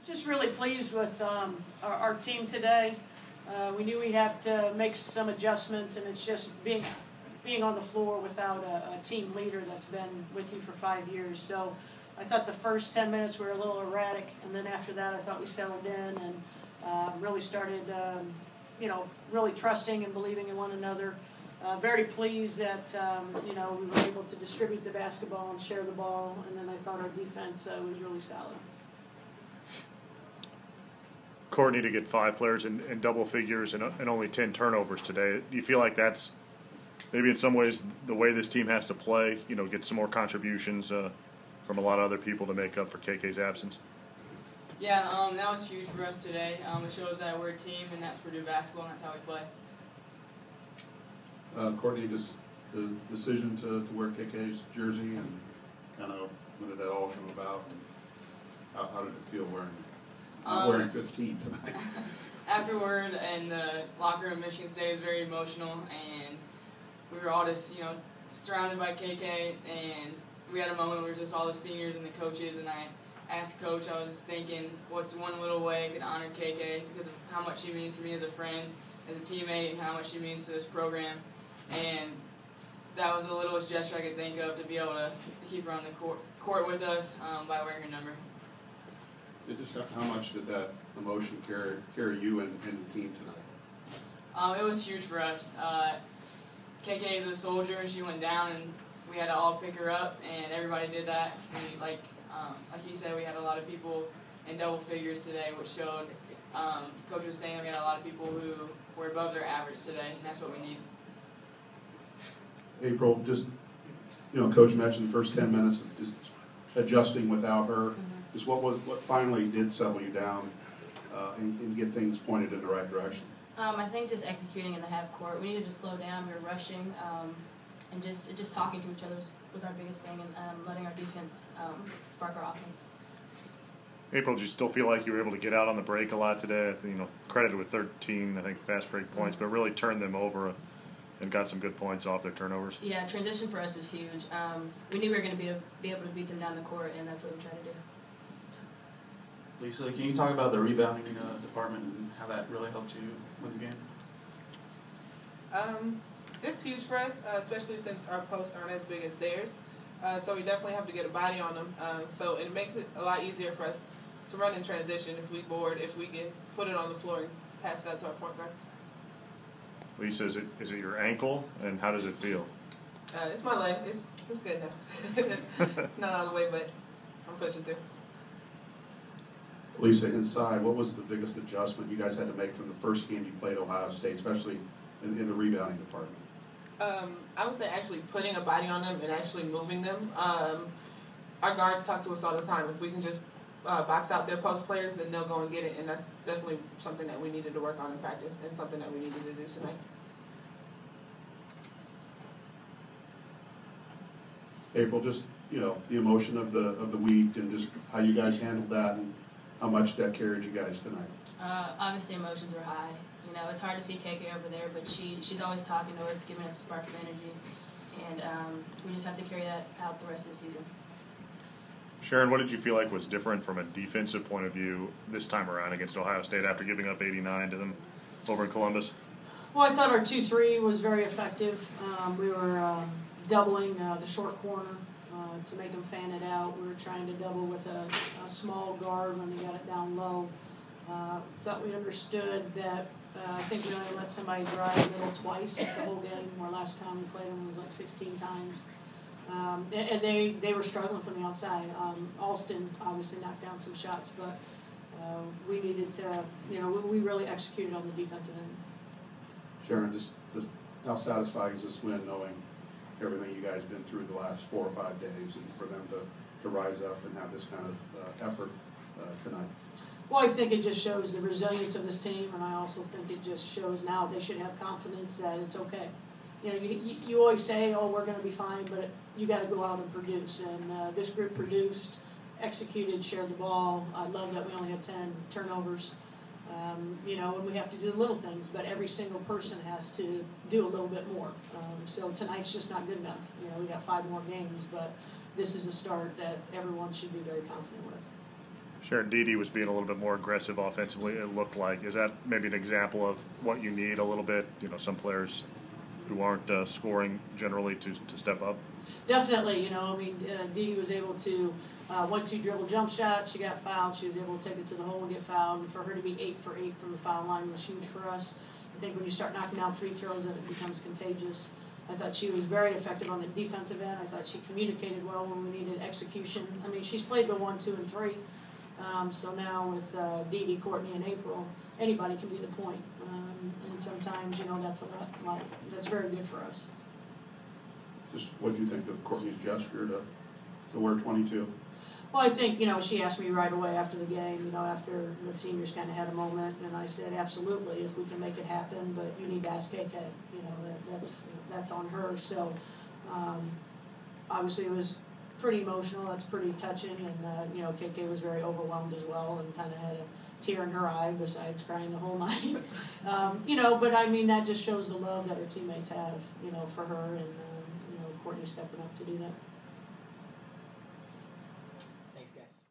Just really pleased with our team today. We knew we'd have to make some adjustments, and it's just being on the floor without a team leader that's been with you for 5 years. So I thought the first 10 minutes were a little erratic, and then after that I thought we settled in and really started, really trusting and believing in one another. Very pleased that, we were able to distribute the basketball and share the ball, and then I thought our defense was really solid. Courtney, to get 5 players in double figures and only 10 turnovers today, do you feel like that's maybe in some ways the way this team has to play, get some more contributions from a lot of other people to make up for KK's absence? Yeah, that was huge for us today. It shows that we're a team, and that's Purdue basketball, and that's how we play. Courtney, just the decision to wear KK's jersey, and kind of when did that all come about? And how did it feel wearing 15 tonight? Afterward, in the locker room, Michigan State was very emotional, and we were all just, surrounded by KK, and we had a moment where it was just all the seniors and the coaches, and I asked Coach, I was thinking, what's one little way I could honor KK because of how much she means to me as a friend, as a teammate, and how much she means to this program. And that was the littlest gesture I could think of to be able to keep her on the court with us by wearing her number. Just how much did that emotion carry you and the team tonight? It was huge for us. KK is a soldier, and she went down, and we had to all pick her up, and everybody did that. Like he said, we had a lot of people in double figures today, which showed, Coach was saying we had a lot of people who were above their average today, and that's what we need. April, just, Coach mentioned the first 10 minutes of just adjusting without her. Mm-hmm. Just what finally did settle you down and get things pointed in the right direction? I think just executing in the half court. We needed to slow down. We were rushing, and just talking to each other was our biggest thing, and letting our defense spark our offense. April, did you still feel like you were able to get out on the break a lot today? Credited with 13, I think, fast break points, but really turned them over and got some good points off their turnovers. Yeah, transition for us was huge. We knew we were going to be able to beat them down the court, and that's what we tried to do. Lisa, can you talk about the rebounding department and how that really helped you win the game? It's huge for us, especially since our posts aren't as big as theirs. So we definitely have to get a body on them. So it makes it a lot easier for us to run in transition if we board, if we can put it on the floor and pass it out to our point guards. Lisa, is it your ankle, and how does it feel? It's my leg. It's good now. It's not all the way, but I'm pushing through. Lisa, inside, what was the biggest adjustment you guys had to make from the first game you played Ohio State, especially in the rebounding department? I would say actually putting a body on them and actually moving them. Our guards talk to us all the time. If we can just box out their post players, then they'll go and get it, and that's definitely something that we needed to work on in practice and something that we needed to do tonight. April, just the emotion of the week and just how you guys handled that and how much that carried you guys tonight. Obviously, emotions were high. It's hard to see KK over there, but she's always talking to us, giving us a spark of energy, and we just have to carry that out the rest of the season. Sharon, what did you feel like was different from a defensive point of view this time around against Ohio State after giving up 89 to them over in Columbus? Well, I thought our 2-3 was very effective. We were doubling the short corner to make them fan it out. We were trying to double with a small guard when they got it down low. Thought we understood that I think we only let somebody drive middle twice the whole game, where last time we played them was like 16 times. And they were struggling from the outside. Alston obviously knocked down some shots, but we needed to, we really executed on the defensive end. Sharon, just how satisfying is this win, knowing everything you guys have been through the last 4 or 5 days, and for them to rise up and have this kind of effort tonight? Well, I think it just shows the resilience of this team, and I also think it just shows now they should have confidence that it's okay. You always say, oh, we're going to be fine, but you got to go out and produce. And this group produced, executed, shared the ball. I love that we only had 10 turnovers. And we have to do little things, but every single person has to do a little bit more. So tonight's just not good enough. We got 5 more games, but this is a start that everyone should be very confident with. Sharon, Dee was being a little bit more aggressive offensively, it looked like. Is that maybe an example of what you need a little bit? You know, some players who aren't scoring generally to step up? Definitely, you know, I mean, Dee was able to 1-2 dribble jump shot. She got fouled. She was able to take it to the hole and get fouled. And for her to be 8 for 8 from the foul line was huge for us. I think when you start knocking down free throws, it becomes contagious. I thought she was very effective on the defensive end. I thought she communicated well when we needed execution. I mean, she's played the 1, 2, and 3. So now with Dee, Courtney, and April, anybody can be the point. And sometimes, you know, that's a lot. That's very good for us. Just what do you think of Courtney's gesture to wear 22? Well, I think, you know, she asked me right away after the game, you know, after the seniors kind of had a moment, and I said, absolutely, if we can make it happen, but you need to ask KK. You know, that's on her. So, obviously it was pretty emotional. That's pretty touching, and, you know, KK was very overwhelmed as well and kind of had a tear in her eye besides crying the whole night. You know, but, I mean, that just shows the love that her teammates have, you know, for her, and, you know, Courtney stepping up to do that.